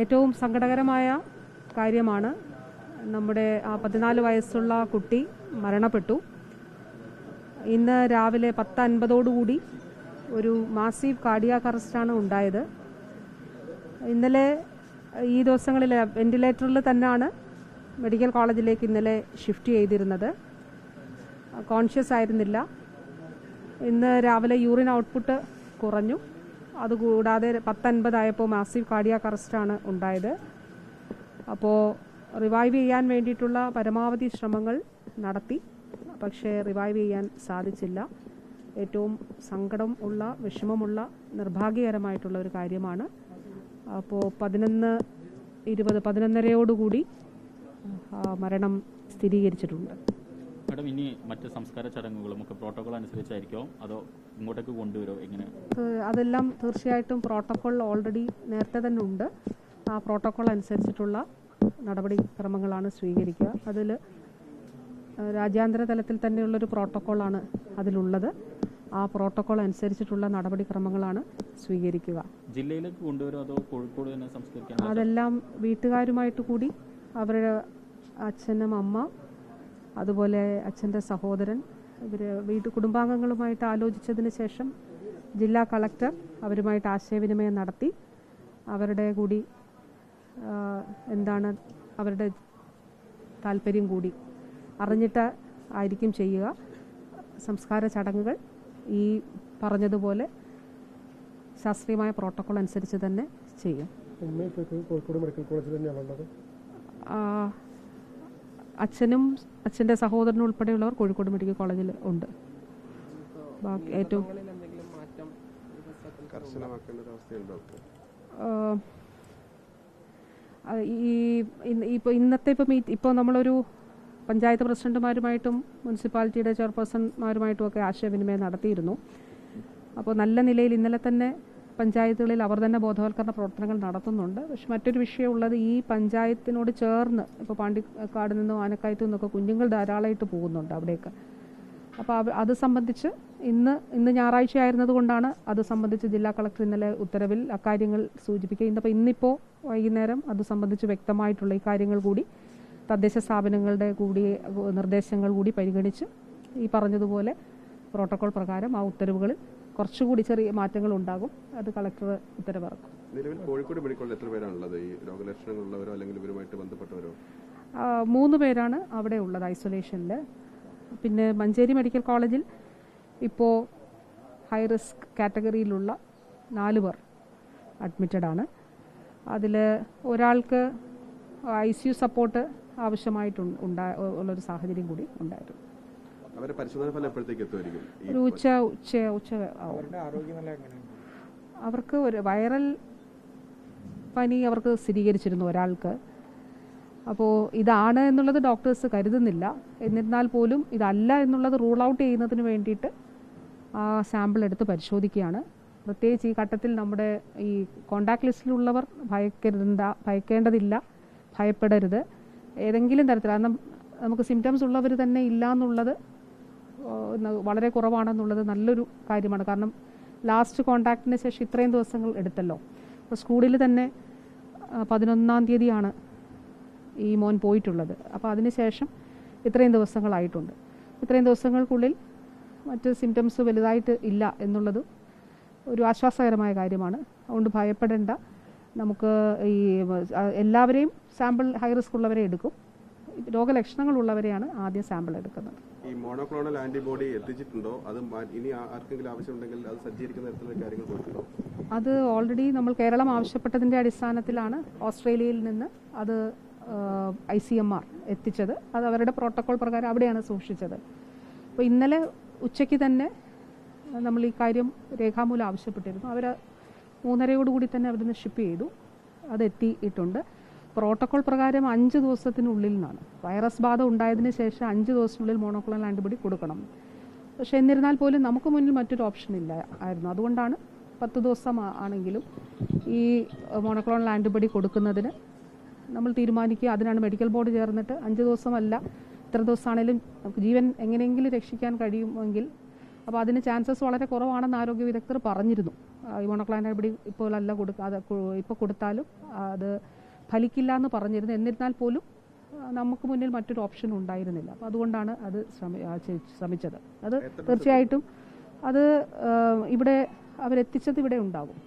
ഏറ്റവും സങ്കടകരമായ കാര്യമാണ്. നമ്മുടെ 14 വയസ്സുള്ള കുട്ടി മരണപ്പെട്ടു. ഇന്ന് രാവിലെ 10:50 ഒരു മാസീവ് കാർഡിയാക് അറസ്റ്റാണ് ഉണ്ടായത്. ഇന്നലെ ഈ ദിവസങ്ങളിൽ വെന്റിലേറ്ററിൽ തന്നെയാണ് മെഡിക്കൽ കോളേജിലേക്ക് ഇന്നലെ ഷിഫ്റ്റ് ചെയ്തിരുന്നത്. കോൺഷ്യസ് ആയിരുന്നില്ല. ഇന്ന് രാവിലെ യൂറിൻ ഔട്ട്പുട്ട് കുറഞ്ഞു. അതുകൂടാതെ 10:50 ആയപ്പോൾ മാസീവ് കാർഡിയാക് അറസ്റ്റാണ് ഉണ്ടായത്. അപ്പോൾ റിവൈവ് ചെയ്യാൻ വേണ്ടിയിട്ടുള്ള പരമാവധി ശ്രമങ്ങൾ നടത്തി. പക്ഷേ റിവൈവ് ചെയ്യാൻ സാധിച്ചില്ല. ഏറ്റവും സങ്കടം ഉള്ള, വിഷമമുള്ള, നിർഭാഗ്യകരമായിട്ടുള്ള ഒരു കാര്യമാണ്. അപ്പോൾ 11:20-11:30 മരണം സ്ഥിരീകരിച്ചിട്ടുണ്ട്. മാഡം, ഇനി മറ്റ് സംസ്കാര ചടങ്ങുകളും ഒക്കെ പ്രോട്ടോകോൾ അനുസരിച്ചായിരിക്കും അതോ ഇങ്ങോട്ടേക്ക് കൊണ്ടുവരുമോ? എങ്ങനെ? അതെല്ലാം തീർച്ചയായിട്ടും പ്രോട്ടോകോൾ ഓൾറെഡി നേരത്തെ തന്നെ ഉണ്ട്. ആ പ്രോട്ടോകോൾ അനുസരിച്ചിട്ടുള്ള നടപടിക്രമങ്ങളാണ് സ്വീകരിക്കുക. അതിൽ രാജ്യാന്തര തലത്തിൽ തന്നെയുള്ളൊരു പ്രോട്ടോകോളാണ് അതിലുള്ളത്. ആ പ്രോട്ടോകോൾ അനുസരിച്ചിട്ടുള്ള നടപടിക്രമങ്ങളാണ് സ്വീകരിക്കുക. ജില്ലയിലേക്ക് കൊണ്ടുവരുമോ അതോ കോഴിക്കോട് തന്നെ സംസ്കരിക്കാൻ? അതെല്ലാം വീട്ടുകാരുമായിട്ട് കൂടി, അവരുടെ അച്ഛനും അമ്മ, അതുപോലെ അച്ഛൻ്റെ സഹോദരൻ, ഇവർ കുടുംബാംഗങ്ങളുമായിട്ട് ആലോചിച്ചതിന് ശേഷം ജില്ലാ കളക്ടർ അവരുമായിട്ട് ആശയവിനിമയം നടത്തി അവരുടെ കൂടി എന്താണ് അവരുടെ താല്പര്യം കൂടി അറിഞ്ഞിട്ട് ആയിരിക്കും ചെയ്യുക. സംസ്കാര ചടങ്ങുകൾ ഈ പറഞ്ഞതുപോലെ ശാസ്ത്രീയമായ പ്രോട്ടോകോൾ അനുസരിച്ച് തന്നെ ചെയ്യും. കോഴിക്കോട് മെഡിക്കൽ കോളേജിൽ തന്നെയാണുള്ളത്. അച്ഛനും അച്ഛൻ്റെ സഹോദരനും ഉൾപ്പെടെയുള്ളവർ കോഴിക്കോട് മെഡിക്കൽ കോളേജിൽ ഉണ്ട്. ഏറ്റവും ഇപ്പോൾ നമ്മളൊരു പഞ്ചായത്ത് പ്രസിഡന്റുമാരുമായിട്ടും മുനിസിപ്പാലിറ്റിയുടെ ചെയർപേഴ്സൺമാരുമായിട്ടും ഒക്കെ ആശയവിനിമയം നടത്തിയിരുന്നു. അപ്പോൾ നല്ല നിലയിൽ ഇന്നലെ തന്നെ പഞ്ചായത്തുകളിൽ അവർ തന്നെ ബോധവൽക്കരണ പ്രവർത്തനങ്ങൾ നടത്തുന്നുണ്ട്. പക്ഷെ മറ്റൊരു വിഷയമുള്ളത്, ഈ പഞ്ചായത്തിനോട് ചേർന്ന് ഇപ്പോൾ പാണ്ടിക്കാട് നിന്നും ആനക്കായത്തു നിന്നൊക്കെ കുഞ്ഞുങ്ങൾ ധാരാളമായിട്ട് പോകുന്നുണ്ട് അവിടേക്ക്. അപ്പോൾ അത് സംബന്ധിച്ച് ഇന്ന് ഞായറാഴ്ച ആയിരുന്നതുകൊണ്ടാണ് അത് സംബന്ധിച്ച് ജില്ലാ കളക്ടർ ഇന്നലെ ഉത്തരവിൽ അക്കാര്യങ്ങൾ സൂചിപ്പിക്കുക. ഇന്നിപ്പോൾ വൈകുന്നേരം അത് സംബന്ധിച്ച് വ്യക്തമായിട്ടുള്ള ഈ കാര്യങ്ങൾ കൂടി തദ്ദേശ സ്ഥാപനങ്ങളുടെ കൂടി നിർദ്ദേശങ്ങൾ കൂടി പരിഗണിച്ച് ഈ പറഞ്ഞതുപോലെ പ്രോട്ടോകോൾ പ്രകാരം ആ ഉത്തരവുകളിൽ കുറച്ചുകൂടി ചെറിയ മാറ്റങ്ങൾ ഉണ്ടാകും. അത് കളക്ടർ ഉത്തരവിറക്കും. നിലവിൽ കോഴിക്കോട് മെഡിക്കൽ കോളേജിൽ എത്ര പേരാണുള്ളത്? ഈ രോഗലക്ഷണങ്ങളുള്ളവരോ അല്ലെങ്കിൽ ഇവരുമായിട്ട് ബന്ധപ്പെട്ടവരോ? 3 പേരാണ് അവിടെ ഉള്ളത് ഐസൊലേഷനിൽ. പിന്നെ മഞ്ചേരി മെഡിക്കൽ കോളേജിൽ ഇപ്പോൾ ഹൈ റിസ്ക് കാറ്റഗറിയിലുള്ള 4 പേർ അഡ്മിറ്റഡ് ആണ്. അതിൽ ഒരാൾക്ക് ICU സപ്പോർട്ട് ആവശ്യമായിട്ടുള്ളൊരു സാഹചര്യം കൂടി ഉണ്ടായിരുന്നു. അവരുടെ പരിശോധന ഫലം എപ്പോഴത്തേക്ക് എത്തുമായിരിക്കും? ഒരു ഉച്ച അവർക്ക് ഒരു വൈറൽ പനി അവർക്ക് സ്ഥിരീകരിച്ചിരുന്നു ഒരാൾക്ക്. അപ്പോൾ ഇതാണ് എന്നുള്ളത് ഡോക്ടേഴ്സ് കരുതുന്നില്ല. എന്നിരുന്നാൽ പോലും ഇതല്ല എന്നുള്ളത് റൂൾ ഔട്ട് ചെയ്യുന്നതിന് വേണ്ടിയിട്ട് ആ സാമ്പിൾ എടുത്ത് പരിശോധിക്കുകയാണ്. പ്രത്യേകിച്ച് ഈ ഘട്ടത്തിൽ നമ്മുടെ ഈ കോണ്ടാക്ട് ലിസ്റ്റിലുള്ളവർ ഭയക്കേണ്ടതില്ല, ഭയപ്പെടരുത്. ഏതെങ്കിലും തരത്തിൽ, കാരണം നമുക്ക് സിംറ്റംസ് ഉള്ളവർ തന്നെ ഇല്ല എന്നുള്ളത് വളരെ കുറവാണെന്നുള്ളത് നല്ലൊരു കാര്യമാണ്. കാരണം ലാസ്റ്റ് കോണ്ടാക്റ്റിന് ശേഷം ഇത്രയും ദിവസങ്ങൾ എടുത്തല്ലോ. അപ്പോൾ സ്കൂളിൽ തന്നെ 11-ാം തീയതിയാണ് ഈ മോൻ പോയിട്ടുള്ളത്. അപ്പോൾ അതിനുശേഷം ഇത്രയും ദിവസങ്ങളായിട്ടുണ്ട്. ഇത്രയും ദിവസങ്ങൾക്കുള്ളിൽ മറ്റ് സിംറ്റംസ് വലുതായിട്ട് ഇല്ല എന്നുള്ളത് ഒരു ആശ്വാസകരമായ കാര്യമാണ്. അതുകൊണ്ട് ഭയപ്പെടേണ്ട. നമുക്ക് ഈ എല്ലാവരെയും സാമ്പിൾ ഹൈ റിസ്ക് ഉള്ളവരെ എടുക്കും. രോഗലക്ഷണങ്ങളുള്ളവരെയാണ് ആദ്യം സാമ്പിൾ എടുക്കുന്നത്. ഈ മോണോക്ലോണൽ ആന്റിബോഡി എത്തിച്ചിട്ടുണ്ടോ? അത് ഇനി ആർക്കെങ്കിലും ആവശ്യമുണ്ടെങ്കിൽ അത് സജ്ജീകരിക്കുന്ന തരത്തിലുള്ള കാര്യങ്ങൾ കൊടുത്തിട്ടുണ്ടോ? അത് ഓൾറെഡി നമ്മൾ കേരളം ആവശ്യപ്പെട്ടതിൻ്റെ അടിസ്ഥാനത്തിലാണ് ഓസ്ട്രേലിയയിൽ നിന്ന് അത് ICMR എത്തിച്ചത്. അത് അവരുടെ പ്രോട്ടോകോൾ പ്രകാരം അവിടെയാണ് സൂക്ഷിച്ചത്. അപ്പോൾ ഇന്നലെ ഉച്ചയ്ക്ക് തന്നെ നമ്മൾ ഈ കാര്യം രേഖാമൂലം ആവശ്യപ്പെട്ടിരുന്നു. അവർ 3:30 തന്നെ അവിടുന്ന് ഷിപ്പ് ചെയ്തു. അത് എത്തിയിട്ടുണ്ട്. പ്രോട്ടോകോൾ പ്രകാരം 5 ദിവസത്തിനുള്ളിൽ നിന്നാണ് വൈറസ് ബാധ ഉണ്ടായതിന് ശേഷം 5 ദിവസത്തിനുള്ളിൽ മോണോക്ലോണൽ ആന്റിബോഡി കൊടുക്കണം. പക്ഷേ എന്നിരുന്നാൽ പോലും നമുക്ക് മുന്നിൽ മറ്റൊരു ഓപ്ഷൻ ഇല്ല ആയിരുന്നു. അതുകൊണ്ടാണ് 10 ദിവസം ആണെങ്കിലും ഈ മോണോക്ലോണൽ ആന്റിബോഡി കൊടുക്കുന്നതിന് നമ്മൾ തീരുമാനിക്കുക. അതിനാണ് മെഡിക്കൽ ബോർഡ് ചേർന്നിട്ട് 5 ദിവസമല്ല, ഇത്ര ദിവസമാണെങ്കിലും നമുക്ക് ജീവൻ എങ്ങനെയെങ്കിലും രക്ഷിക്കാൻ കഴിയുമെങ്കിൽ അപ്പോൾ അതിന് ചാൻസസ് വളരെ കുറവാണെന്ന് ആരോഗ്യ വിദഗ്ധർ പറഞ്ഞിരുന്നു. ഈ മോണോക്ലോണൽ ആന്റിബോഡി ഇപ്പോൾ അല്ല ഇപ്പോൾ കൊടുത്താലും അത് ഫലിക്കില്ല എന്ന് പറഞ്ഞിരുന്നു. എന്നിരുന്നാൽ പോലും നമുക്ക് മുന്നിൽ മറ്റൊരു ഓപ്ഷൻ ഉണ്ടായിരുന്നില്ല. അപ്പോൾ അതുകൊണ്ടാണ് അത് ശ്രമിച്ചത്. അത് തീർച്ചയായിട്ടും അത് ഇവിടെ അവരെത്തിച്ചത് ഇവിടെ ഉണ്ടാകും.